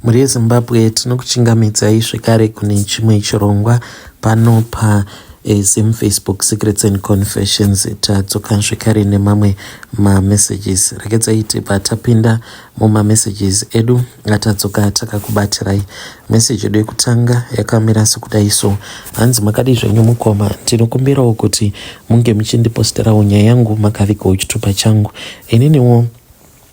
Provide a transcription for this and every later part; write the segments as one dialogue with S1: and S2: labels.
S1: Muri yeZimbabwe tinokuchingamidzai zvekare kune chimwe chirongwa pano Zim Facebook Secrets and Confessions. Tadzoka zvekare nemamwe mamessages. Regedzai patapinda mumamessages edu atadzoka takakubatirai. Message yedu yekutanga yakamira sekudai so: hanzi makadi zvenyu mukoma, ndinokumbirawo kuti munge muchindiposterawo nyaya yangu makavikawo chitupa changu. Ininiwo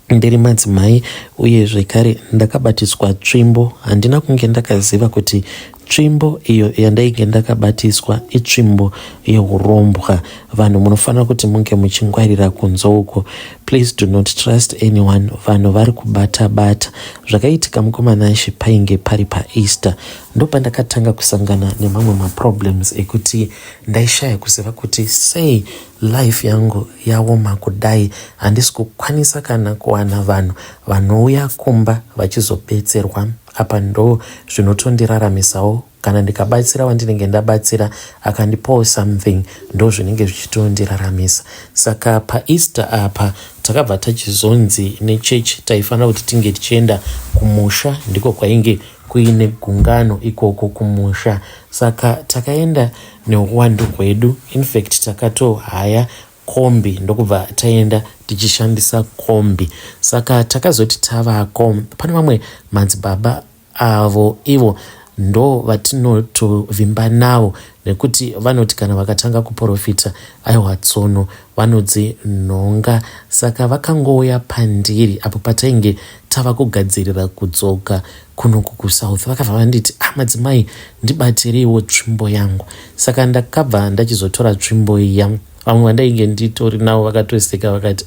S1: ndiri madzimai uye zvekare ndakabatiswa tsvimbo. Handina kunge ndakaziva kuti tsvimbo iyo yandainge ndakabatiswa itsvimbo yeurombwa. Vanhu munofanira kuti munge muchingwarira kunze uko. Please do not trust anyone. Vanhu vari kubata-bata. Zvakaitika mukomana Ashi painge pari paEaster. Ndopandakatanga kusangana nemamwe maproblems ekuti ndaishaya kuziva kuti sei life yangu yaoma kudai. Handisi kukwanisa kana kuwana vanhu vanouya kumba vachizobetserwa. Apa ndo zvinotondiraramisawo. Kana ndikabatsira wandinenge ndabatsira akandipawo something, ndo zvinenge zvichitondiraramisa. Saka paEaster apa takabva tachizonzi nechechi taifanira kuti tinge tichienda kumusha, ndiko kwainge kuine gungano ikoko kumusha. Saka takaenda neuwandu hwedu. In fact takatohaya kombi ndokubva taenda tichishandisa kombi. Saka takazoti tavako pane mamwe madzibaba avo ivo ndo vatinotovimba navo, nekuti vanoti kana vakatanga kuprofita aiwa tsono vanodzinhonga. Saka vakangouya pandiri apo patainge tava kugadzirira kudzoka kunoku kuSouth. Vakabva vanditi, madzimai ndibatireiwo tsvimbo yangu. Saka ndakabva ndachizotora tsvimbo iya. Vamwe vandainge nditori navo vakatoseka vakati,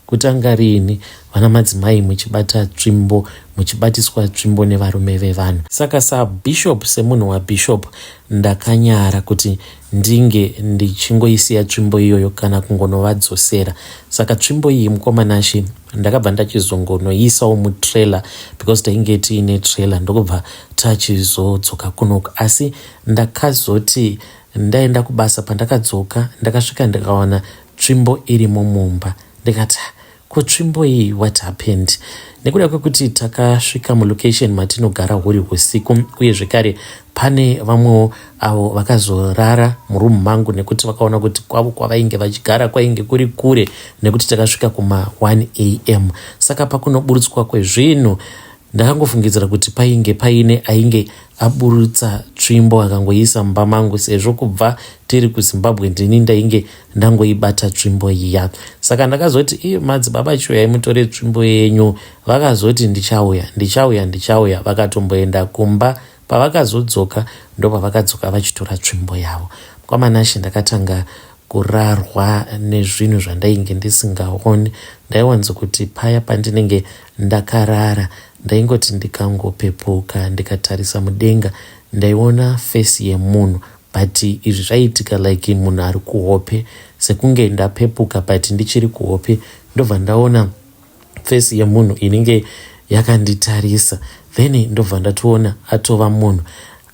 S1: kutanga rini vana madzimai muchibata tsvimbo, muchibatiswa tsvimbo nevarume vevanhu. Saka sabishop, semunhu wabishop, ndakanyara kuti ndinge ndichingoisiya tsvimbo iyoyo kana kungonovadzosera. Saka tsvimbo iyi mukomana Ashi ndakabva ndachizongonoisawo mutrailer, because tainge tiine trailer, ndokubva tachizodzoka kunoku. Asi ndakazoti ndaenda kubasa, pandakadzoka ndakasvika ndikaona tsvimbo irimo mumba. Ndikati, kutsvimbo iyi what happened? Nekuda kwekuti takasvika mulocation matinogara huri husiku, uye zvekare pane vamwewo avo vakazorara murumu mangu nekuti vakaona kuti kwavo kwavainge vachigara kwainge kuri kure, nekuti takasvika kuma 1 AM. Saka pakunoburutswa kwezvinhu ndakangofungidzira kuti painge paine ainge aburutsa tsvimbo akangoisa mumba mangu, sezvo kubva tiri kuZimbabwe ndini ndainge ndangoibata tsvimbo iya. Saka ndakazoti madzibaba chiuyai mutore tsvimbo yenyu. Vakazoti ndichauya. Vakatomboenda kumba. Pavakazodzoka ndopavakadzoka vachitora tsvimbo yavo. Mukomana Ashi ndakatanga kurarwa nezvinhu zvandainge ndisingaoni. Ndaiwanzo kuti paya pandinenge ndakarara ndaingoti ndikangopepuka ndikatarisa mudenga ndaiona fesi yemunhu, but izvi zvaiitika like munhu ari kuhope. Sekunge ndapepuka but ndichiri kuhope, ndobva ndaona fesi yemunhu inenge yakanditarisa. Then ndobva ndatoona atova munhu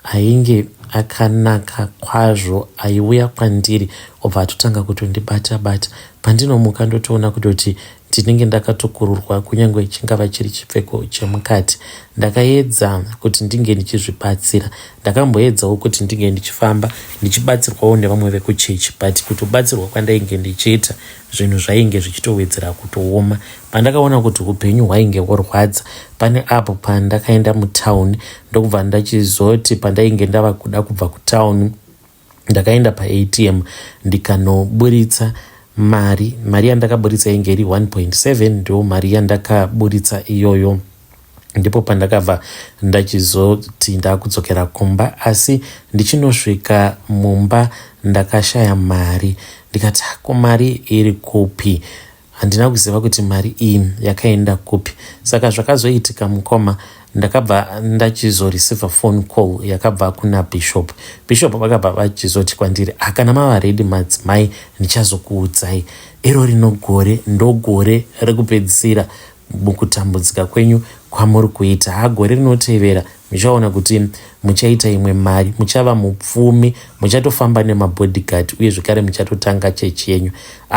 S1: ainge akanaka kwazvo, aiuya kwandiri obva atotanga kutondibata-bata. Pandinomuka ndotoona kutoti ndinenge ndakatokururwa, kunyange chingava chiri chipfeko chemukati. Ndakaedza kuti ndinge ndichizvibatsira. Ndakamboedzawo kuti ndinge ndichifamba ndichibatsirwawo nevamwe vekuchechi, but kutobatsirwa kwandainge ndichiita zvinhu zvainge zvichitowedzera kutooma. Pandakaona kuti upenyu hwainge hworwadza, pane apo pandakaenda mutauni, ndokubva ndachizoti pandainge ndava kuda kubva kutauni ndakaenda paATM ndikanoburitsa mari yandakaburitsa inge iri 1.7, ndio mari yandakaburitsa iyoyo. Ndipo pandakabva ndachizoti ndakudzokera kumba, asi ndichinosvika mumba ndakashaya mari. Ndikati, ko mari iri kupi? Handina kuziva kuti mari iyi yakaenda kupi. Saka zvakazoitika mukoma, ndakabva ndachizoreceiva phone call yakabva kuna bishop. Bishop vakabva vachizoti kwandiri, kana mava ready madzimai ndichazokuudzai. Iro rinogore ndogore rekupedzisira mukutambudzika kwenyu kwamuri kuita. Gore rinotevera muchaona kuti muchaita imwe mari, muchava mupfumi, muchatofamba nemabodyguard uye zvekare muchatotanga chechi yenyu.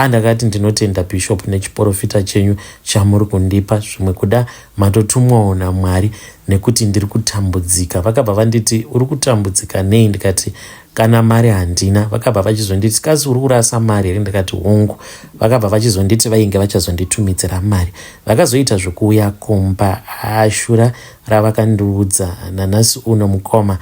S1: Ndakati ndinotenda bishop nechiprofita chenyu chamuri kundipa, zvimwe kuda matotumwawo naMwari nekuti ndiri kutambudzika. Vakabva vanditi uri kutambudzika nei? Ndikati kana mari handina. Vakabva vachizonditi kazi uri kurasa mari here? Ndikati hongu. Vakabva vachizonditi vainge vachazonditumidzira mari. Vakazoita zvokuuya kumba. Shura ravakandiudza nanhasi uno mukoma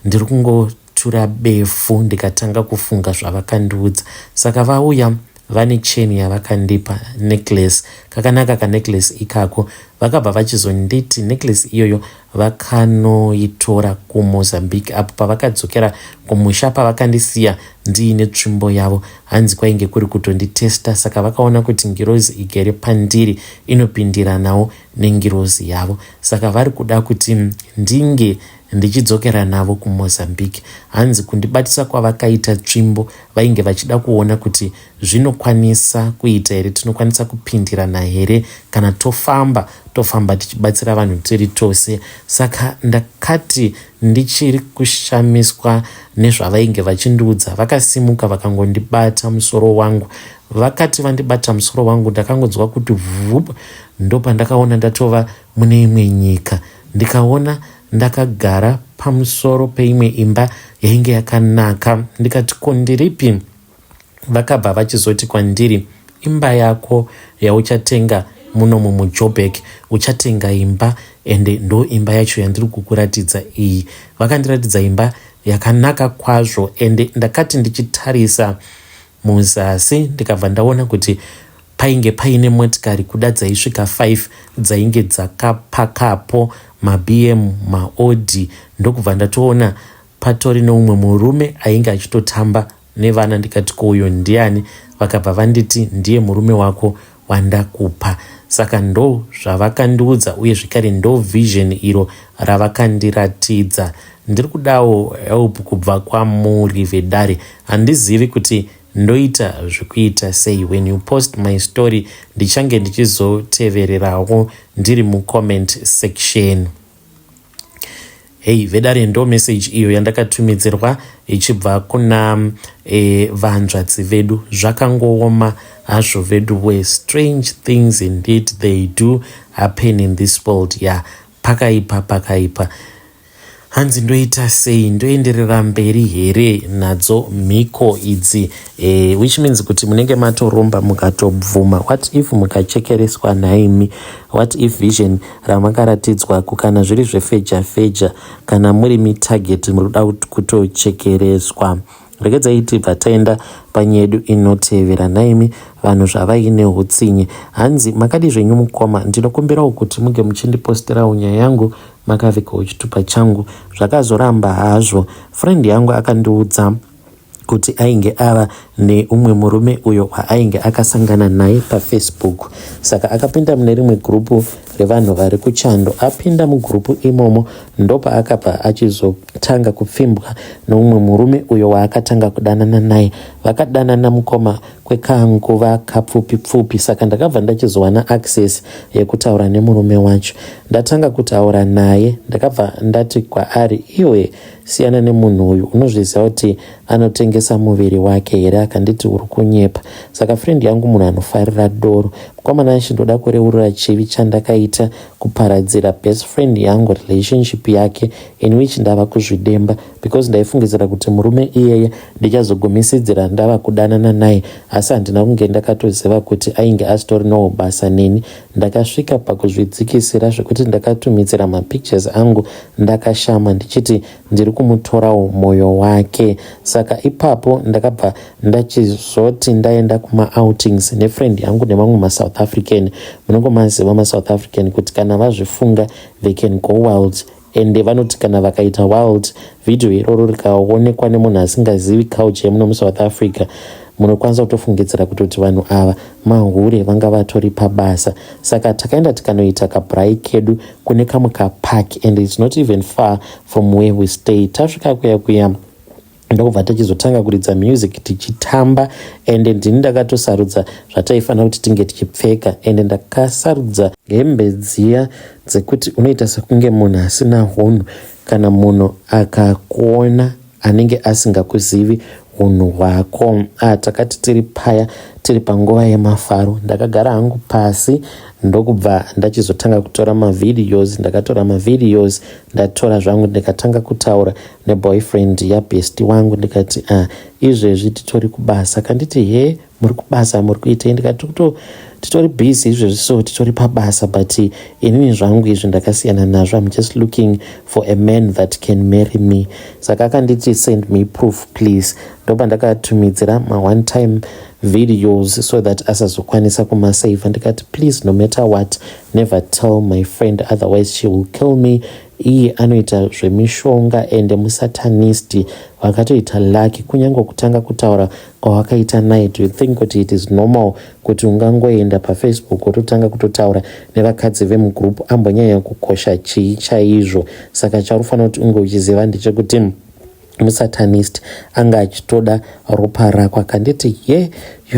S1: ndiri kungotura befu ndikatanga kufunga zvavakandiudza. Saka vauya vane cheni yavakandipa, necklace, kakanaka kanecklace ikako. Vakabva vachizonditi necklace iyoyo vakanoitora kuMozambique, apo pavakadzokera kumusha pavakandisiya ndiine tsvimbo yavo. Hanzi kwainge kuri kutonditesta, saka vakaona kuti ngirozi igere pandiri inopindiranawo nengirozi yavo, saka vari kuda kuti ndinge ndichidzokera navo kuMozambique. Hanzi kundibatisa kwavakaita tsvimbo vainge vachida kuona kuti zvinokwanisa kuita here, tinokwanisa kupindirana here, kana tofamba tichibatsira vanhu tiri tose. Saka ndakati ndichiri kushamiswa nezvavainge vachindiudza, vakasimuka vakangondibata musoro wangu. Vakati vandibata musoro wangu ndakangonzwa kuti vhup, ndopandakaona ndatova mune imwe nyika. Ndikaona ndakagara pamusoro peimwe imba yainge yakanaka. Ndikati ko ndiripi? Vakabva vachizoti kwandiri, imba yako yauchatenga munomu muJoburg, uchatenga imba ende ndo imba yacho yandiri kukuratidza iyi. Vakandiratidza imba yakanaka kwazvo, ende ndakati ndichitarisa muzasi ndikabva ndaona kuti painge paine motikari kuda dzaisvika 5 dzainge dzakapakapo, maBM, maAudi. Ndokubva ndatoona patori neumwe murume ainge achitotamba nevana. Ndikati ko uyo ndiani? Vakabva vanditi ndiye murume wako wandakupa. Saka ndo zvavakandiudza uye zvikare ndo vision iro ravakandiratidza. Ndiri kudawo help kubva kwamuri Vedare. Handizivi kuti ndoita zvekuita sei. When you post my story ndichange ndichizotevererawo ndiri mucomment section. Hey Vedare, ndo message iyo yandakatumidzirwa ichibva kuna vanzvadzi vedu. Zvakangooma hazvo vedu we, strange things indeed they do happen in this world. Pakaipa. Hanzi ndoita sei? Ndoenderera mberi here nadzo mhiko idzi? Which means kuti munenge matoromba mukatobvuma. What if mukachekereswa naimi? What if vision ramakaratidzwa kukana zviri zvefeja kana muri mitarget muri kuda kutochekereswa? Regedzai tibva taenda panyedu inotevera. Naimi vanhu zvavaine hutsinye. Hanzi makadi zvenyu mukoma, ndinokumbirawo kuti muge muchindiposterawo nyaya yangu makavikawo chitupa changu. Zvakazoramba hazvo, friend yangu akandiudza kuti ainge ava neumwe murume uyo waainge akasangana naye paFacebook. Saka akapinda mune rimwe gurupu revanhu vari kuchando. Apinda mugrupu imomo ndopa akabva achizotanga kupfimbwa neumwe murume uyo waakatanga kudanana naye. Vakadanana mukoma kwekanguva kapfupi. Saka ndakabva ndachizowana access yekutaura nemurume wacho. Ndatanga kutaura naye, ndakabva ndati kwaari, iwe siyana nemunhu uyu, unozviziva kuti anotengesa muviri wake here? Akanditi uri kunyepa. Saka friend yangu munhu anofarira doro. Mukomana achindoda kureurura chivi chandakaita kuparadzira best friend yangu relationship yake, in which ndava kuzvidemba because ndaifungidzira kuti murume iyeye ndichazogumisidzira ndava kudanana naye, asi handina kunge ndakatoziva kuti ainge asitorinawo basa neni. Ndakasvika pakuzvidzikisira zvekuti ndakatumidzira mapictures angu ndakashama ndichiti ndiri kumutorawo mwoyo wake. Saka ipapo ndakabva ndachizoti ndaenda kuma-outings nefriend yangu nemamwe maSouth African. Munongomaziva maSouth African kuti kana vazvifunga they can go wild, ende vanoti kana vakaita wild video iroro rikaonekwa nemunhu asingazivi culture yemuno muSouth Africa, munokwanisa kutofungidzira kuti vanhu ava mahure vanga vatori pabasa. Saka takaenda tikanoita kabrai kedu kune kamwe kapark, and it's not even far from where we stay. Tasvika kuya ndokubva tichizotanga kuridza music tichitamba, ende ndini ndakatosarudza zvataifanira kuti tinge tichipfeka, ende ndakasarudza hembe dziya dzekuti unoita sekunge munhu asina hunhu kana munhu akakuona anenge asingakuzivi unhu hwako. Takati tiri paya tiri panguva yemafaro, ndakagara hangu pasi ndokubva ndachizotanga kutora mavideos. Ndakatora mavideos ndatora zvangu ndikatanga kutaura neboyfriend yabesti wangu ndikati izvezvi titori kubasa. Kanditi he muri kubasa muri kuitei? Ndikati titori busy izvezvi, so titori pabasa, but inini zvangu izvi ndakasiyana nazvo. I'm just looking for a man that can marry me. Saka akanditi send me proof please. Ndoba ndakatumidzira one time videos so that asazokwanisa kumasave. Ndikati please, no matter what, never tell my friend otherwise she will kill me. Iye anoita zvemishonga ende musatanisti wakatoita laki. Kunyange kutanga kutaura kwawakaita naye, do you think kuti it is normal kuti ungangoenda pafacebook wototanga kutotaura nevakadzi vemugroup ambonyanya kukosha chii chaizvo? Saka charufanira kuti unge uchiziva ndechekuti musatanist anga achitoda ropa rako. Akanditi you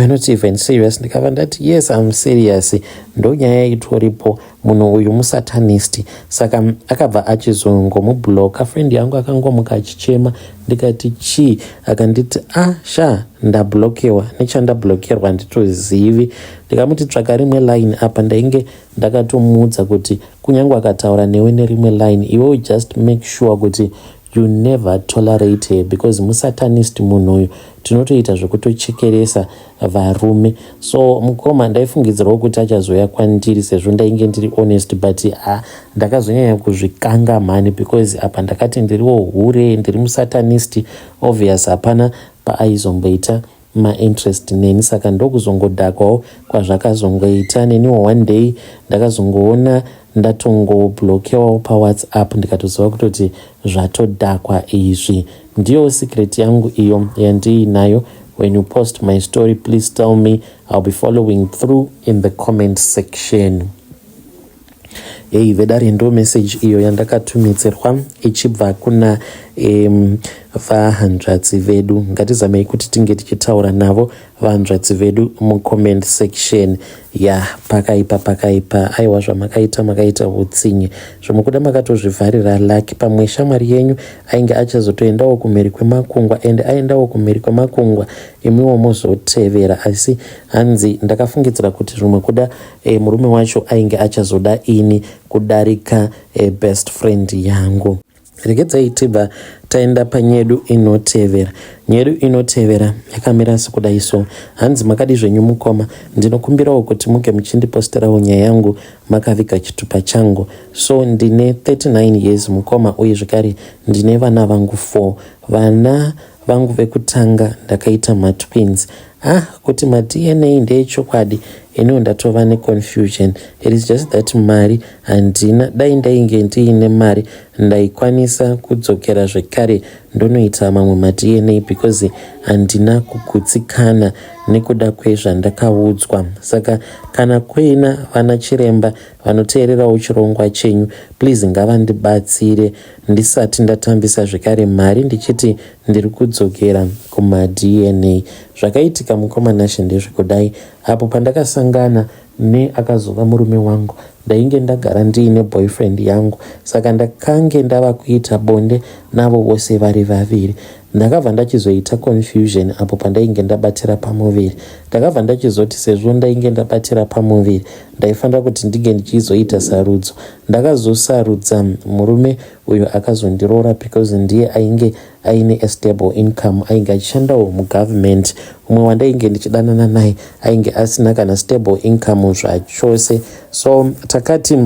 S1: are not even serious. Ndikava ndati yes, I'm serious. Ndonyaya itoripo, munhu uyu musatanist. Saka akabva achizongomubloka. Friend yangu akangomuka achichema. Ndikati chi? Akanditi ndablokewa. Nechandablokerwa nditozivi. Ndikamuti tsvaka rimwe line apa. Ndainge ndakatomudza kuti kunyange akataura newe nerimwe line, iwe just make sure kuti you never tolerate her, because musatanist munhu uyu tinotoita zvekutochekeresa varume. So mukoma ndaifungidzirwa kuti achazoya kwandiri sezvo ndainge ndiri honest, but ndakazonyanya kuzvikanga mani, because apa ndakati ndiriwo hure, ndiri musatanist, obvious hapana paaizomboita interest neni. Saka ndokuzongodhakwawo kwazvakazongoita. Neniwo one day ndakazongoona ndatongoblokewawo pawhatsapp, ndikatoziva kutoti zvatodhakwa izvi. Ndiyo secret yangu iyo yandiinayo. When you post my story, please tell me. I'll be following through in the comment section. Vedari ndo message iyo yandakatumidzirwa ichibva kuna va100 vedu. Ngatizamei kuti tinge tichitaura navo va100 vedu mucomment section. Pakaipa aiwa makaita utsinye zvomukuda makatozvivharira laki pamwe shamwari yenyu ainge achazotoendawo kumheri kwemakungwa, ende aendawo kumheri kwemakungwa imiwo mozotevera. Asi hanzi ndakafungidzira kuti zvimwe kuda murume wacho ainge achazoda ini kudarika best friend yangu. Regedzai tibva taenda panyedu inotevera. Nyedu inotevera yakamira sekudai so. Hanzi makadi zvenyu mukoma, ndinokumbirawo kuti muke muchindiposterawo nyaya yangu makaviga chitupa changu. So ndine 39 years mukoma, uye zvekare ndine vana vangu 4. Vana vangu vekutanga ndakaita matwins. Kuti ma-DNA ndeyechokwadi, ino ndatova neconfusion. It is just that mari handina. Dai ndainge ndiine mari ndaikwanisa kudzokera zvekare ndonoita mamwe ma-DNA, because handina kugutsikana nekuda kwezvandakaudzwa. Saka kana kuina vana chiremba vanoteererawo chirongwa chenyu, please ngavandibatsire ndisati ndatambisa zvekare mari ndichiti ndiri kudzokera kuma-DNA. Zvakaitika mukomana ndezvekudai. Apo pandakasangana akazova murume wangu, ndainge ndagara ndiine boyfriend yangu. Saka ndakange ndava kuita bonde navo vose vari vaviri. Ndakabva ndachizoita confusion apo pandainge ndabatira pamuviri. Ndakabva ndachizoti sezvo ndainge ndabatira pamuviri, ndaifanira kuti ndige ndichizoita sarudzo. Ndakazosarudza murume uyo akazondiroora, because ndiye ainge aine a stable income, ainge achishandawo mugovernment. Umwe wandainge ndichidanana naye ainge asina kana stable income zvachose. So takati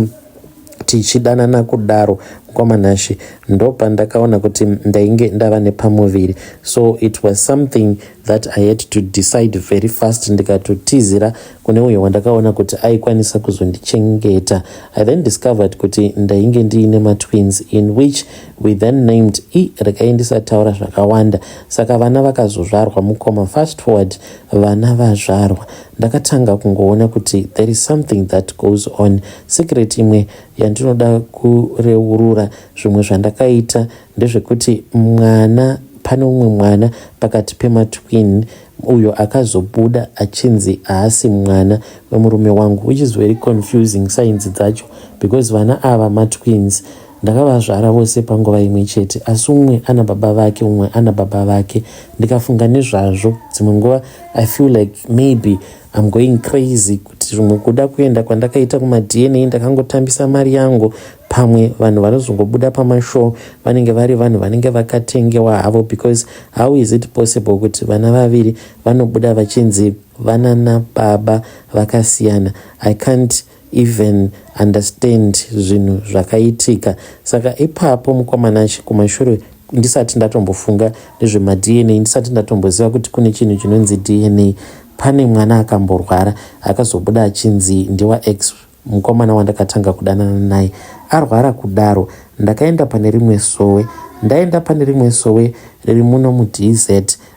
S1: tichidanana kudaro mukomanashe, ndopa ndakaona kuti ndainge ndava nepamuviri. So it was something that I had to decide very fast. Ndikatotizira kune uyo wandakaona kuti aikwanisa kuzondichengeta. I then discovered kuti ndainge ndiine matwins, in which we then named rekai ndisataura zvakawanda. Saka vana vakazozvarwa mukoma. Fast forward, vana vazvarwa, ndakatanga kungoona kuti there is something that goes on. Secret imwe yandinoda kureurura zvimwe zvandakaita ndezvekuti mwana pane umwe mwana pakati pematwin uyo akazobuda achinzi haasi mwana wemurume wangu, which is very confusing sainzi dzacho, because vana ava matwins ndakavazvara vose panguva imwe chete, asi umwe ana baba vake umwe ana baba vake. Ndikafunga nezvazvo dzimwe nguva I feel like maybe I'm going crazy, kuti zvimwe kuda kuenda kwandakaita kumaDNA ndakangotambisa mari yangu. Pamwe vanhu vanozongobuda pamashow vanenge vari vanhu vanenge vakatengewa havo, because how is it possible kuti vana vaviri vanobuda vachinzi vana nababa vakasiyana? I can't even understand zvinhu zvakaitika. Saka ipapo mukomana kumashure ndisati ndatombofunga nezvemadNA, ndisati ndatomboziva kuti kune chinhu chinonzi DNA, pane mwana akamborwara akazobuda achinzi ndewaX mukomana wandakatanga kudanana naye. Arwara kudaro ndakaenda pane rimwe sowe, ndaenda pane rimwe sowe riri muno muDZ,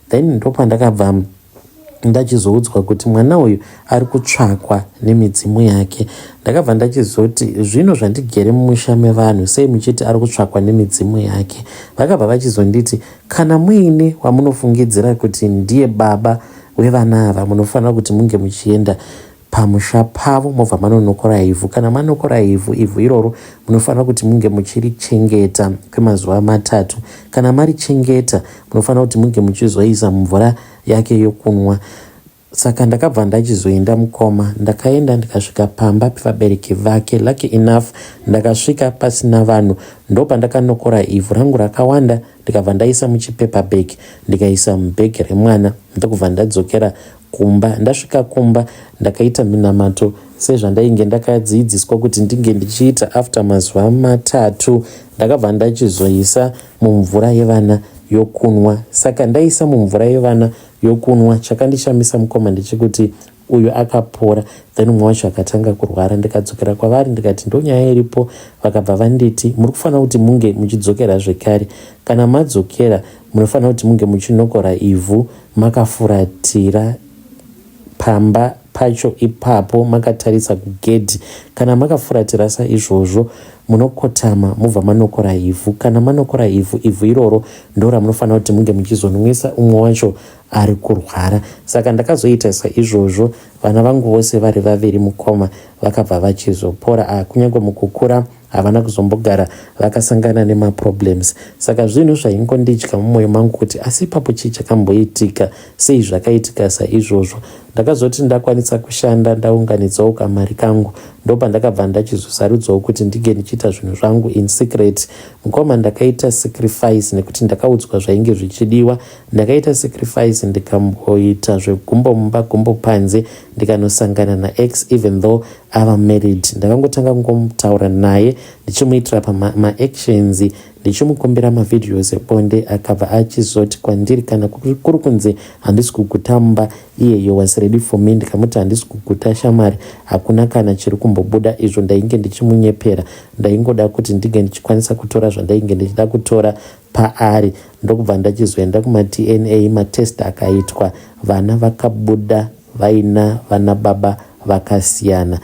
S1: then ndopandakabva ndachizoudzwa kuti mwana uyu ari kutsvakwa nemidzimu yake. Ndakabva ndachizoti zvino zvandigere mumusha mevanhu sei muchiti ari kutsvakwa nemidzimu yake. Vakabva vachizonditi kana muine wamunofungidzira kuti ndiye baba wevana ava munofanira kuti munge muchienda pamusha pavo mobva manonokora ivhu. Kana manokora ivhu iroro munofanira kuti munge muchirichengeta kwemazuva 3. Kana marichengeta munofanira kuti munge muchizoisa mvura yake yokunwa. Saka ndakabva ndachizoenda mukoma, ndakaenda ndikasvika pamba pevabereki vake. Lucky enough ndakasvika pasina vanhu, ndopandakanokora ivhu rangu rakawanda ndikabva ndaisa muchipepa bhegi ndikaisa mubhegi remwana, ndokubva ndadzokera kumba. Ndasvika kumba ndakaita minamato sezvandainge ndakadzidziswa kuti ndinge ndichiita after mazuva 3. Ndakabva ndachizoisa mumvura yevana yokunwa. Saka ndaisa mumvura yevana yokunwa, chakandishamisa mukoma ndechekuti uyu akapora, then umwe wacho akatanga kurwara. Ndikadzokera kwavari ndikati ndonyaya iripo, vakabva vanditi muri kufanira kuti munge muchidzokera zvekare. Kana madzokera munofanira kuti munge muchinokora ivhu makafuratira pamba pacho ipapo makatarisa kugedhi. Kana makafuratira saizvozvo munokotama mubva manokora ivhu. Kana manokora ivhu iroro ndora munofanira kuti munge muchizonwisa umwe wacho ari kurwara. Saka ndakazoita saizvozvo, vana vangu vose vari vaviri mukoma vakabva vachizopora. Kunyange mukukura havana kuzombogara vakasangana nemaproblems. Saka zvinhu zvaingonditya mumwoyo mangu kuti asi ipapo chii chakamboitika, sei zvakaitika saizvozvo. Ndakazoti ndakwanisa kushanda ndaunganidzawo kamari kangu, ndopandakabva ndachizosarudzawo kuti ndige ndichiita zvinhu zvangu in secret. Mukoma ndakaita sacrifice nekuti ndakaudzwa zvainge zvichidiwa. Ndakaita sacrifice ndikamboita zvegumbo mumba gumbo panze, ndikanosangana naX even though ava married. Ndakangotanga kungomutaura naye ndichimuitira pamaactions, ndichimukumbira mavideos ebonde. Akabva achizoti kwandiri kana kuri kunze handisi kugutamba, iye you was ready for me. Ndikamuti handisi kuguta shamari, hakuna kana chiri kumbobuda. Izvo ndainge ndichimunyepera, ndaingoda kuti ndige ndichikwanisa kutora zvandainge ndichida kutora paari. Ndokubva ndachizoenda kumaDNA, matest akaitwa, vana vakabuda vaina vana baba vakasiyana.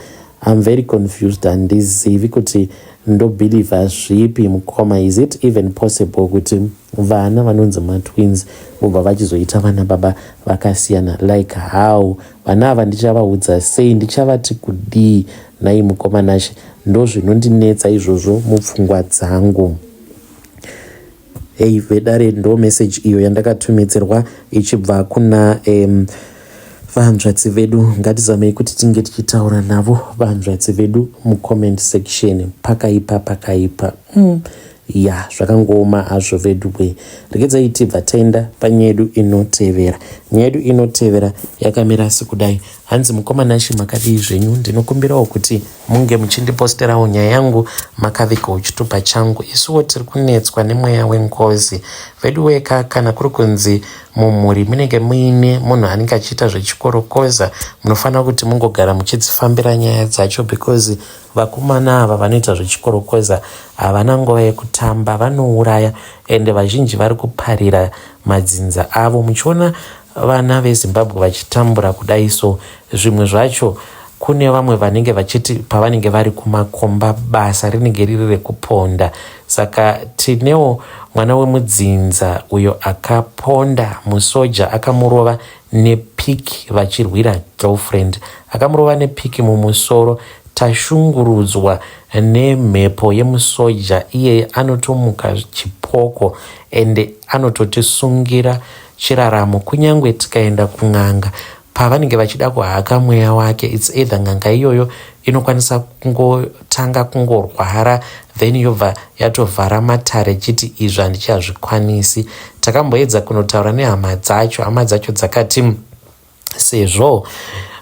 S1: I'm very confused, handizivi kuti ndobhilivha zvipi mukoma. Is it even possible kuti vana vanonzi matwins vobva vachizoita vana baba vakasiyana? Like how? Vana ava ndichavaudza sei? Ndichavati kudii? Nai mukoma nashe, ndo zvinondinetsa izvozvo mupfungwa dzangu. Hey vedare, ndo message iyo yandakatumidzirwa ichibva kuna vahanzvadzi vedu. Ngatizamei kuti tinge tichitaura navo vahanzvadzi vedu mucomment section. Pakaipa ya zvakangooma hazvo vedu we. Regedzai tibva taenda panyaya yedu inotevera. Nyaya yedu inotevera yakamira sekudai. Hanzi mukoma nashi makadii zvenyu? Ndinokumbirawo kuti munge muchindiposterawo nyaya yangu makavikawo chitupa changu. Isuwo tiri kunetswa nemweya wengozi vedu weka. Kana kuri kunzi mumhuri munenge muine munhu anenge achiita zvechikorokoza, munofanira kuti mungogara muchidzifambira nyaya dzacho, because vakomana ava vanoita zvechikorokoza havana nguva yekutamba, vanouraya, ende vazhinji vari kuparira madzinza avo. Muchiona vana veZimbabwe vachitambura kudai, so zvimwe zvacho kune vamwe vanenge vachiti pavanenge vari kumakomba basa rinenge riri rekuponda. Saka tinewo mwana wemudzinza uyo akaponda musoja, akamurova nepiki vachirwira girlfriend, akamurova nepiki mumusoro. Tashungurudzwa nemhepo yemusoja, iye anotomuka chipoko ende anototisungira chiraramo. Kunyangwe tikaenda kun'anga pavanenge vachida kuhaka mweya wake, it's either n'anga iyoyo inokwanisa kungotanga kungorwara then yobva yatovhara matare chiti izvi handichazvikwanisi. Takamboedza kunotaura nehama dzacho, hama dzacho dzakati sezvo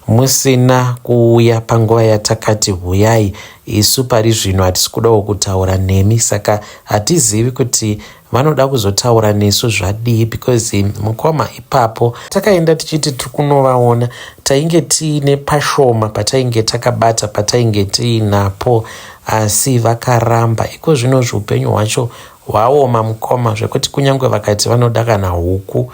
S1: musina kuuya panguva yatakati huyai, isu pari zvino hatisi kudawo kutaura nemi, saka hatizivi kuti vanoda kuzotaura nesu zvadii, because mukoma ipapo takaenda tichiti tikunovaona tainge tiine pashoma patainge takabata patainge tiinapo, asi vakaramba. Iko zvino zvupenyu hwacho hwaoma mukoma zvekuti kunyange vakati vanoda kana huku,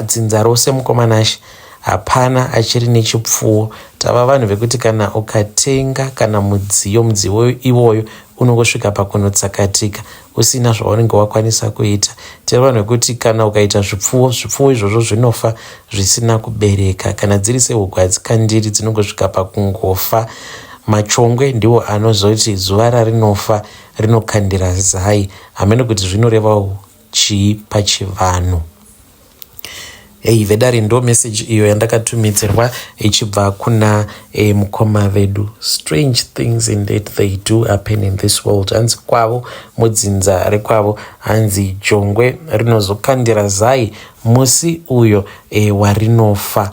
S1: dzinza rose mukoma nashe hapana achiri nechipfuwo. Tava vanhu vekuti kana ukatenga kana mudziyo iwoyo unongosvika pakunotsakatika usina zvaunenge wakwanisa kuita. Tava vanhu vekuti kana ukaita zvipfuwo izvozvo zvinofa zvisina kubereka. Kana dziri sehuku hadzikandiri, dzinongosvika pakungofa. Machongwe ndiwo anozoti zuva rarinofa rinokandira zai. Hamene kuti zvinorevawo chii pachivanhu. Vedare ndo message iyo yandakatumidzirwa ichibva kuna mukoma vedu. Strange things indeed they do happen in this world. Hanzi kwavo mudzinza rekwavo, hanzi jongwe rinozokandira zai musi uyo warinofa.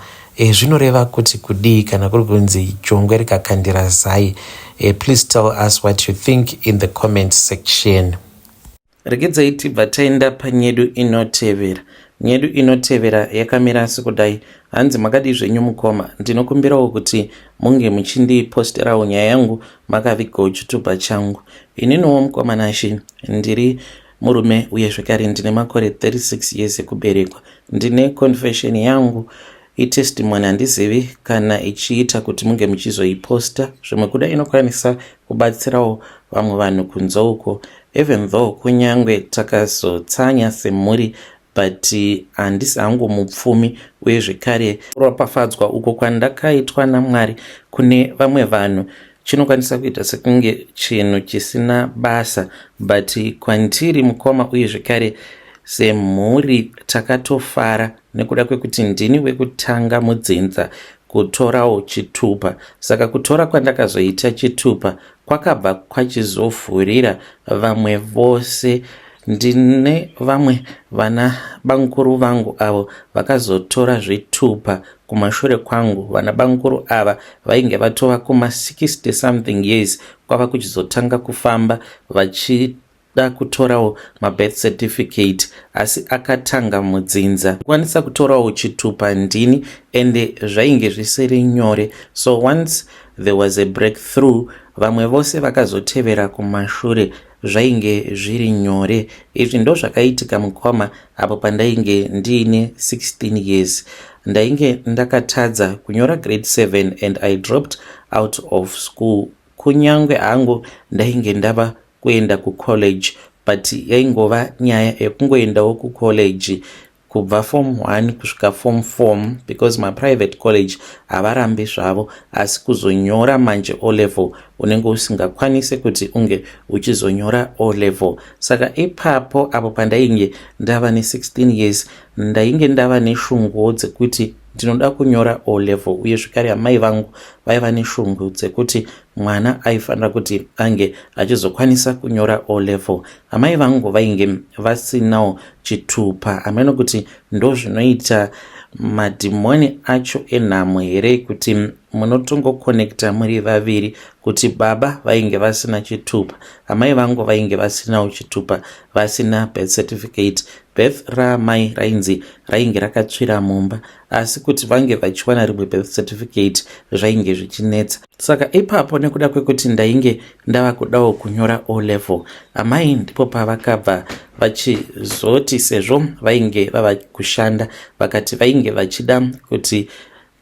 S1: Zvinoreva kuti kudii kana kuri kunzi jongwe rikakandira zai? Please tell us what you think in the comment section. Regedzai tibva taenda panyedu inotevera. Nyedu inotevera yakamira sekudai. Hanzi makadi zvenyu mukoma, ndinokumbirawo kuti munge muchindiposterawo nyaya yangu makavigawo chitupa changu. Ininiwo mukoma nashi ndiri murume uye zvekare ndine makore 36 years ekuberekwa. Ndine confession yangu itestimony, handizivi kana ichiita kuti munge muchizoiposta. Zvimwe kuda inokwanisa kubatsirawo vamwe vanhu kunze uko, even though kunyangwe takazotsanya semhuri, but handisi hangu mupfumi uye zvekare ropafadzwa uko kwandakaitwa naMwari kune vamwe vanhu chinokwanisa kuita sekunge chinhu chisina basa, but kwandiri mukoma uye zvekare semhuri takatofara nekuda kwekuti ndini wekutanga mudzinza kutorawo chitupa. Saka kutora kwandakazoita chitupa kwakabva kwachizovhurira vamwe vose. Ndine vamwe vana bankuru vangu avo vakazotora zvitupa kumashure kwangu. Vana bankuru ava vainge vatova kuma 60 something years kwava kuchizotanga kufamba vachida kutorawo mabirth certificate, asi akatanga mudzinza kwanisa kutorawo chitupa ndini, ende zvainge zvisiri nyore. So once there was a breakthrough, vamwe vose vakazotevera kumashure zvainge zviri nyore. Izvi ndo zvakaitika mukoma apo pandainge ndiine 16 years. Ndainge ndakatadza kunyora grade 7 and I dropped out of school. Kunyangwe hangu ndainge ndava kuenda kucollege, but yaingova nyaya yekungoendawo kucollege kubva form 1 kusvika form 4, because my private college havarambi zvavo, asi kuzonyora manje O level unenge usingakwanise kuti unge uchizonyora O level. Saka ipapo apo pandainge ndava ne16 years ndainge ndava neshungu dzekuti ndinoda kunyora O level, uye zvekare amai vangu vaiva neshungu dzekuti mwana aifanira kuti ange achizokwanisa kunyora O level. Amai vangu vainge vasinawo chitupa, ameno kuti ndo zvinoita madhimoni acho enhamo here kuti munotongokonekta muri vaviri, kuti baba vainge vasina chitupa, amai vangu vainge vasinawo chitupa, vasina birth certificate. Birth ramai rainzi rainge rakatsvira mumba, asi kuti vange vachiwana rimwe birth certificate zvainge zvichinetsa. Saka ipapo nekuda kwekuti ndainge ndava kudawo kunyora O level, amai ndipo pavakabva vachizoti sezvo vainge vava kushanda, vakati vainge vachida kuti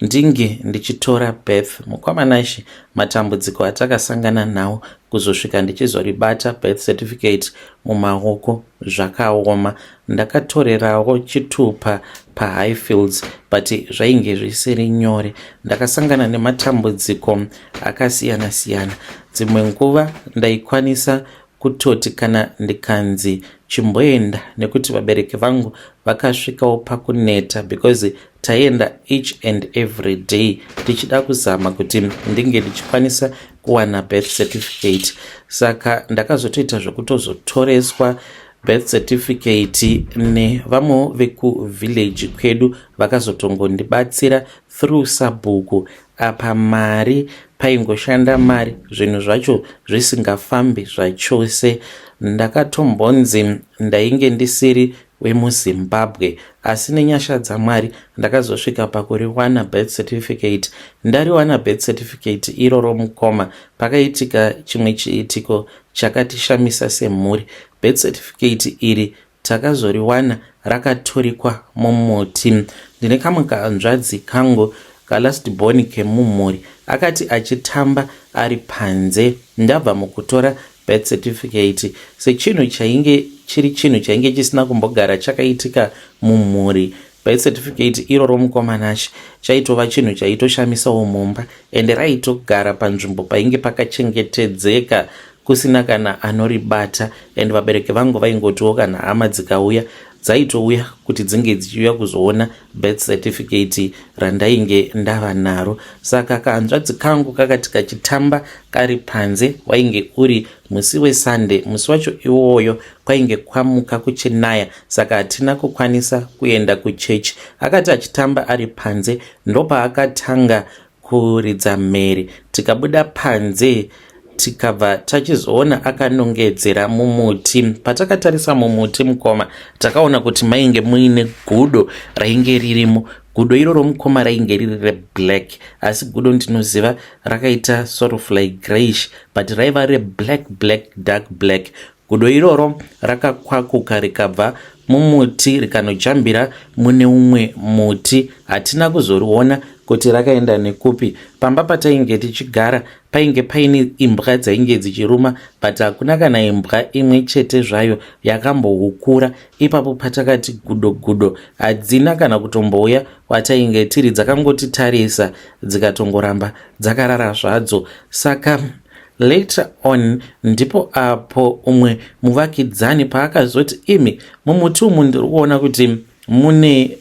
S1: ndinge ndichitora birth mukwamanashi matambudziko atakasangana nawo kuzosvika ndichizoribata birth certificate mumaoko zvakaoma. Ndakatorerawo chitupa paHighfields but zvainge zvisiri nyore. Ndakasangana nematambudziko akasiyana siyana. Dzimwe nguva ndaikwanisa kutoti kana ndikanzi chimboenda nekuti vabereki vangu vakasvikawo pakuneta because taienda each and every day tichida kuzama kuti ndinge ndichikwanisa kuwana birth certificate. Saka ndakazotoita zvekutozotoreswa birth certificate nevamwe vekuvillage kwedu vakazotongondibatsira through sabhuku. Apa mari paingoshanda mari, zvinhu zvacho zvisingafambi zvachose. Ndakatombonzi ndainge ndisiri wemuZimbabwe, asi nenyasha dzaMwari ndakazosvika pakuriwana birth certificate. Ndariwana birth certificate iroro mukoma pakaitika chimwe chiitiko chakatishamisa semhuri. Birth certificate iri takazoriwana rakaturikwa mumuti. Ndine kamwe kahanzvadzi kangu kalast born kemumhuri akati achitamba ari panze. Ndabva mukutora birth certificate sechinhu chainge chiri chinhu chainge chisina kumbogara chakaitika mumhuri. Birth certificate iroro mukomanashi chaitova chinhu chaitoshamisawo mumba ende raitogara panzvimbo painge pakachengetedzeka kusina kana anoribata. Ende vabereki vangu vaingotiwo kana hama dzikauya dzaitouya kuti dzinge dzichiuya kuzoona birth certificate randainge ndava naro. Saka kahanzvadzi kangu kakati kachitamba kari panze, wainge uri musi weSunday. Musi wacho iwoyo kwainge kwamuka kuchinaya, saka hatina kukwanisa kuenda kuchechi. Akati achitamba ari panze ndopaakatanga kuridza mhere. Tikabuda panze tikabva tachizoona akanongedzera mumuti. Patakatarisa mumuti mukoma takaona kuti mainge muine gudo rainge ririmo. Gudo iroro mukoma rainge riri reblack, asi gudo ndinoziva rakaita sort of like grayish but raiva reblack dark black. Gudo iroro rakakwakuka rikabva mumuti rikanojambira mune umwe muti. Hatina kuzoriona kuti rakaenda nekupi. Pamba patainge tichigara painge paine imbwa dzainge dzichiruma but hakuna kana imbwa imwe chete zvayo yakambohukura. Ipapo patakati gudo hadzina kana kutombouya watainge tiri, dzakangotitarisa dzikatongoramba dzakarara zvadzo. Saka later on ndipo apo umwe muvakidzani paakazoti imi mumuti umu ndiri kuona kuti mune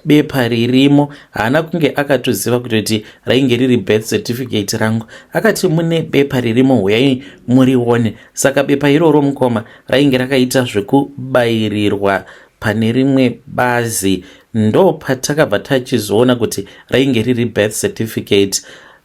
S1: bepa ririmo. Haana kunge akatoziva kuti rainge riri birth certificate rangu. Akati mune bepa ririmo, huyai murione. Saka bepa iroro mukoma rainge rakaita zvekubairirwa pane rimwe bazi. Ndo patakabva tachizoona kuti rainge riri birth certificate.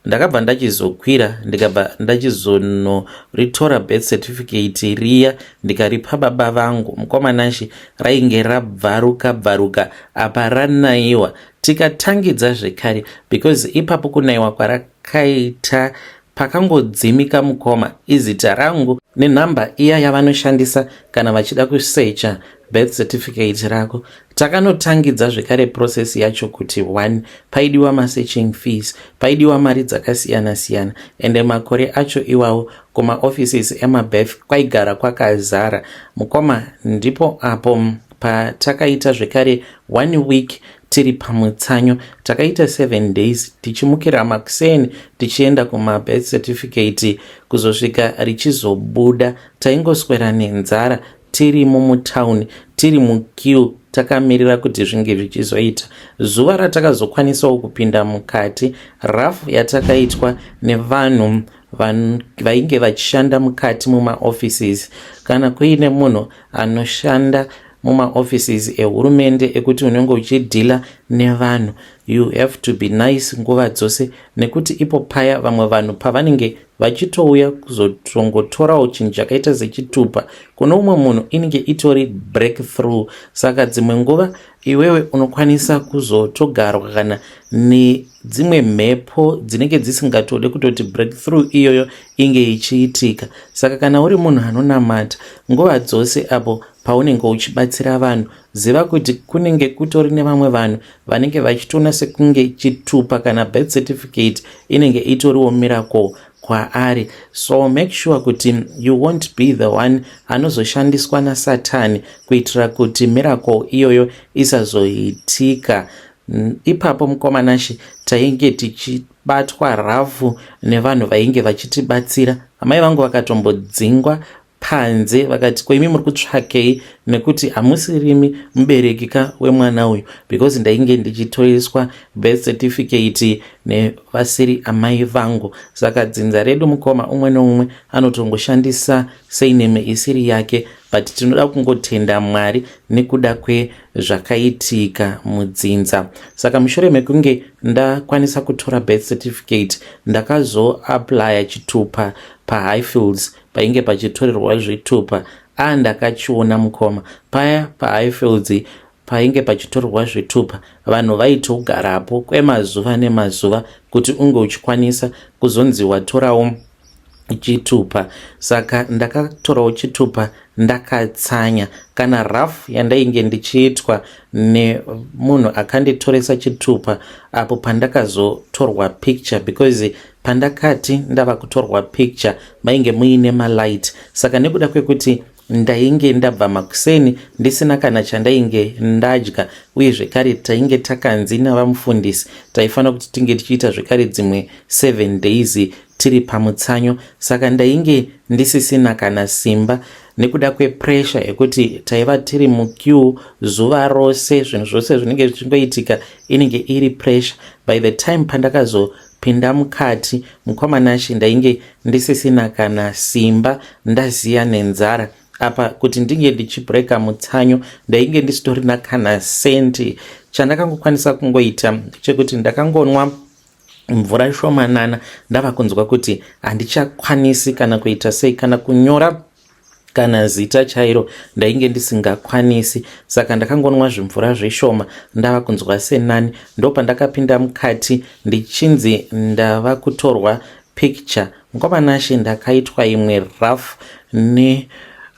S1: Ndakabva ndachizokwira ndikabva ndachizonoritora birth certificate riya ndikaripa baba vangu. Mukomanashi rainge rabvaruka apa ranaiwa. Tikatangidza zvekare because ipapo kunaiwa kwarakaita pakangodzimika mukoma izita rangu nenhamba iya yavanoshandisa kana vachida kusecha birth certificate rako. Takanotangidza zvekare process yacho kuti 1 paidiwa masearching fees, paidiwa mari dzakasiyana siyana ende makore acho iwawo kuma offices emabirth kwaigara kwakazara. Mukoma ndipo apo patakaita zvekare 1 week tiri pamutsanyo. Takaita 7 days tichimukira makuseni tichienda kuma birth certificate kuzosvika richizobuda. Taingoswera nenzara tiri mumutauni, tiri muqueue takamirira kuti zvinge zvichizoita. Zuva ratakazokwanisawo kupinda mukati, rafu yatakaitwa nevanhu vainge vachishanda mukati mumaoffices. Kana kuine munhu anoshanda mumaoffices ehurumende ekuti unenge uchidhila nevanhu, you have to be nice nguva dzose, nekuti ipo paya vamwe vanhu pavanenge vachitouya kuzotongotorawo chinhu chakaita sechitupa kuno umwe munhu inenge itori breakthrough. Saka dzimwe nguva iwewe unokwanisa kuzotogarwa kana nedzimwe mhepo dzinenge dzisingatode kutoti breakthrough iyoyo inge ichiitika. Saka kana uri munhu anonamata nguva dzose apo paunenge uchibatsira vanhu, ziva kuti kunenge kutori nevamwe vanhu vanenge vachitona sekunge chitupa kana birth certificate inenge itoriwo miracle kwaari. So make sure kuti you won't be the one anozoshandiswa naSatani kuitira kuti miracle iyoyo isazoitika. Ipapo mukomanashi tainge tichibatwa rafu nevanhu vainge vachitibatsira. Amai vangu vakatombodzingwa panze vakati koimi muri kutsvakei, nekuti hamusirimi muberekika wemwana uyu, because ndainge ndichitoiswa birth certificate nevasiri amai vangu. Saka dzinza redu mukoma umwe neumwe anotongoshandisa seineme isiri yake, but tinoda kungotenda Mwari nekuda kwezvakaitika mudzinza. Saka mushure mekunge ndakwanisa kutora birth certificate, ndakazoaplya chitupa paHighfields painge pachitorerwa zvitupa. Ndakachiona mukoma paya paHighfields painge pachitorerwa zvitupa, vanhu vaitogarapo kwemazuva nemazuva kuti unge uchikwanisa kuzonzi watorawo chitupa. Saka ndakatorawo chitupa ndakatsanya. Kana rafu yandainge ndichiitwa nemunhu akanditoresa chitupa apo pandakazotorwa picture, because pandakati ndava kutorwa picture mainge muine malight. Saka nekuda kwekuti ndainge ndabva makuseni ndisina kana chandainge ndadya, uye zvekare tainge takanzi navamufundisi taifanira kuti tinge tichiita zvekare dzimwe 7 days tiri pamutsanyo. Saka ndainge ndisisina kana simba nekuda kwepressure yekuti taiva tiri muqueue zuva rose, zvinhu zvose zvinenge zvichingoitika inenge iri pressure. By the time pandakazopinda mukati mukomanashi ndainge ndisisina kana simba, ndaziya nenzara. Apa kuti ndinge ndichibreka mutsanyo ndainge ndisitorina kana senti. Chandakangokwanisa kungoita chekuti ndakangonwa mvura shomanana, ndava kunzwa kuti handichakwanisi kana kuita sei, kana kunyora kana zita chairo ndainge ndisingakwanisi. Saka ndakangonwa zvimvura zvishoma, ndava kunzwa senani. Ndopandakapinda mukati ndichinzi ndava kutorwa picture. Mukomanashi ndakaitwa imwe rafu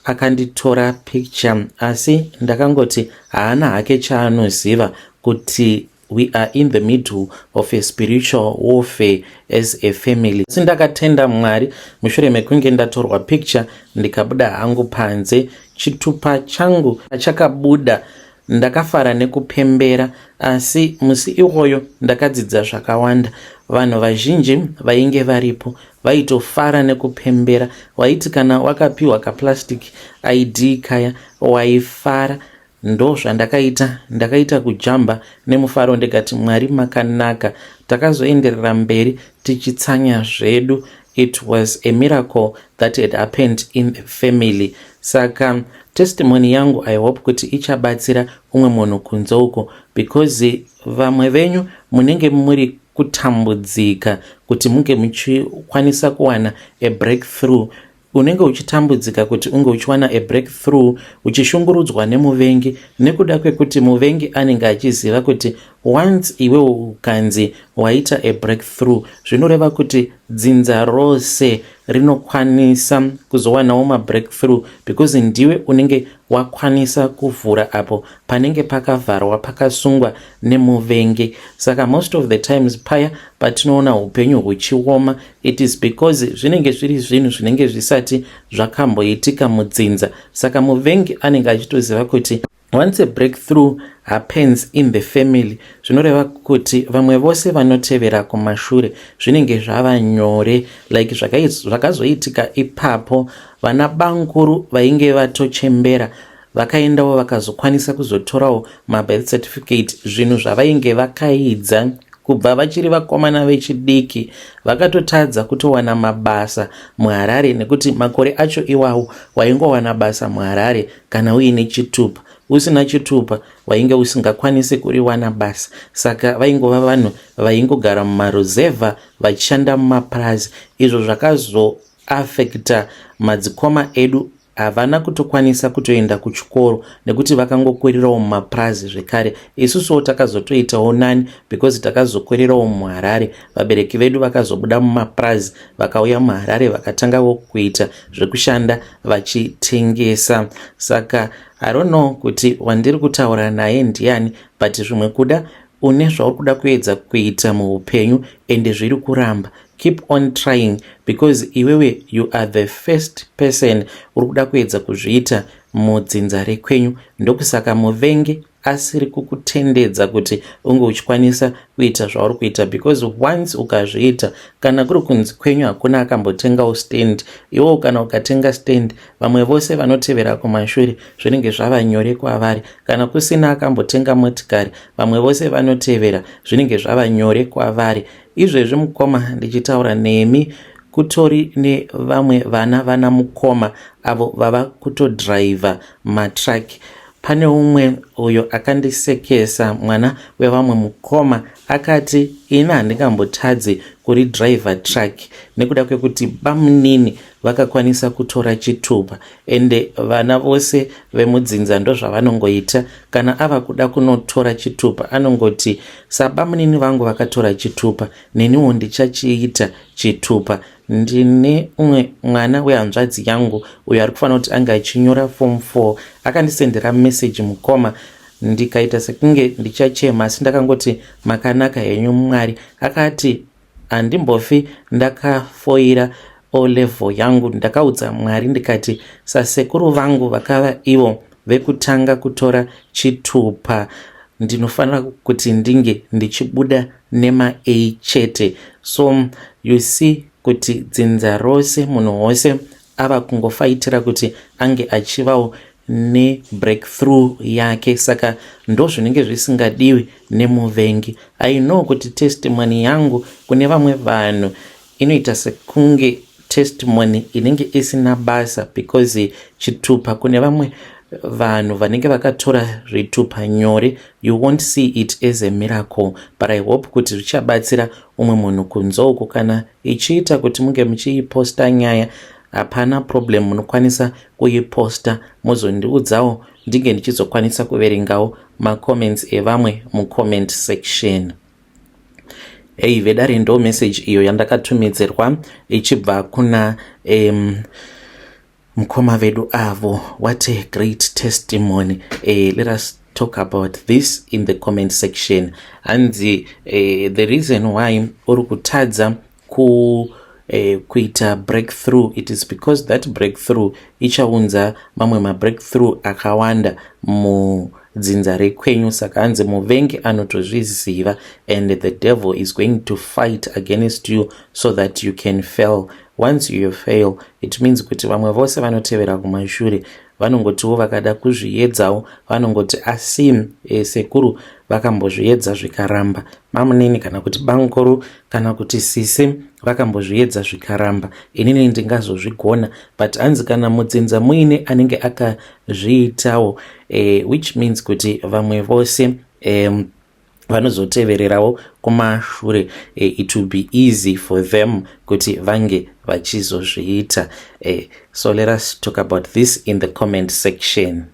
S1: akanditora picture, asi ndakangoti haana hake chaanoziva kuti we are in the middle of a spiritual warfare as a family. Ndakatenda Mwari mushure mekunge ndatorwa picture ndikabuda hangu panze, chitupa changu chakabuda. Ndakafara nekupembera, asi musi iwoyo ndakadzidza zvakawanda. Vanhu vazhinji vainge varipo vaitofara nekupembera. Waiti kana wakapiwa kaplastic ID kaya waifara. Ndo zvandakaita, ndakaita kujamba nemufaro ndikati Mwari makanaka. Takazoenderera mberi tichitsanya zvedu. It was a miracle that had happened in the family. Saka testimony yangu I hope kuti ichabatsira umwe munhu kunze uko, because vamwe venyu munenge muri kutambudzika kuti munge muchikwanisa kuwana a breakthrough. Unenge uchitambudzika kuti unge uchiwana a breakthrough, uchishungurudzwa nemuvengi nekuda kwekuti muvengi anenge achiziva kuti once iwe ukanzi waita a breakthrough, zvinoreva kuti dzinza rose rinokwanisa kuzowanawo mabreakthrough, because ndiwe unenge wakwanisa kuvhura apo panenge pakavharwa pakasungwa nemuvengi. Saka most of the times paya patinoona upenyu huchioma, it is because zvinenge zviri zvinhu zvinenge zvisati zvakamboitika mudzinza. Saka muvengi anenge achitoziva kuti once a breakthrough happens in the family, zvinoreva kuti vamwe vose vanotevera kumashure zvinenge zvava nyore. Like zvakazoitika ipapo, vana banguru vainge vatochembera vakaendawo vakazokwanisa kuzotorawo mabirth certificate, zvinhu zvavainge vakaidza kubva vachiri vakomana vechidiki. Vakatotadza kutowana mabasa muHarare, nekuti makore acho iwawo waingowana basa muHarare kana uine chitupa. Usina chitupa wainge usingakwanisi kuriwana basa. Saka vaingova vanhu vaingogara mumaruzevha vachishanda mumaprazi. Izvo zvakazoafekta madzikoma edu havana kutokwanisa kutoenda kuchikoro nekuti vakangokwererawo mumapurazi zvekare. Isusuwo takazotoitawo nani because takazokwererawo muHarare. Vabereki vedu vakazobuda mumapurazi vakauya muHarare vakatanga kuita zvekushanda vachitengesa. Saka I don't know kuti wandiri kutaura naye ndiani, but zvimwe kuda une zvauri kuda kuedza kuita muupenyu ende zviri kuramba, keep on trying because iwewe you are the first person uri kuda kuedza kuzviita mudzinza rekwenyu. Ndokusaka muvengi asiri kukutendedza kuti unge uchikwanisa kuita zvauri kuita, because once ukazviita, kana kuri kunzi kwenyu hakuna akambotengawo stand, iwo kana ukatenga stand, vamwe vose vanotevera kumashure zvinenge zvava nyore kwavari. Kana kusina akambotenga motikari, vamwe vose vanotevera zvinenge zvava nyore kwavari. Izvezvi mukoma ndichitaura nemi, kutori nevamwe vana mukoma avo vava kutodhiraivha matraki. Pane umwe uyo akandisekesa, mwana wevamwe mukoma, akati ina handingambotadzi kuri driver truck nekuda kwekuti bamunini vakakwanisa kutora chitupa, ende vana vose vemudzinza ndo zvavanongoita. Kana ava kuda kunotora chitupa anongoti sabamunini vangu vakatora chitupa, neniwo ndichachiita chitupa. Ndine umwe mwana wehanzvadzi yangu uyo ari kufanira kuti anga achinyora form 4, akandisendera message mukoma, ndikaita sekunge ndichachema asi ndakangoti makanaka henyu Mwari. Akati handimbofi ndakafoira O level yangu. Ndakaudza Mwari ndikati sasekuru vangu vakava ivo vekutanga kutora chitupa, ndinofanira kuti ndinge ndichibuda nema A chete. So you see kuti dzinza rose munhu wose ava kungofaitira kuti ange achivawo ne breakthrough yake. Saka ndo zvinenge zvisingadiwi nemuvengi. I know kuti testimony yangu kune vamwe vanhu inoita sekunge testimony inenge isina basa, because chitupa kune vamwe vanhu vanenge vakatora zvitupa nyore, you won't see it as a miracle, but I hope kuti zvichabatsira umwe munhu kunzouko. Kana ichiita kuti munge muchiiposta nyaya, hapana problem, munokwanisa kuiposta muzondiudzawo ndinge ndichizokwanisa kuverengawo macomments evamwe mucomment section. Hey, vedare ndo message iyo yandakatumidzerwa ichibva kuna mukoma vedu avo. What a great testimony. Let us talk about this in the comment section. And the reason why uri kutadza kuita breakthrough, it is because that breakthrough ichaunza mamwe mabreakthrough akawanda mudzinza rekwenyu. Saka hanzi muvengi anotozviziva, and the devil is going to fight against you so that you can fail. Once you fail, it means kuti vamwe vose vanotevera kumashure vanongotiwo vakada kuzviedzawo, vanongoti asi sekuru vakambozviedza zvikaramba, mamunini kana kuti banguru kana kuti sisi vakambozviedza zvikaramba, inini ndingazozvigona. But hanzi kana mudzinza muine anenge akazviitawo, which means kuti vamwe vose vanozotevererawo kumashure, it will be easy for them kuti vange vachizozviita. So let us talk about this in the comment section.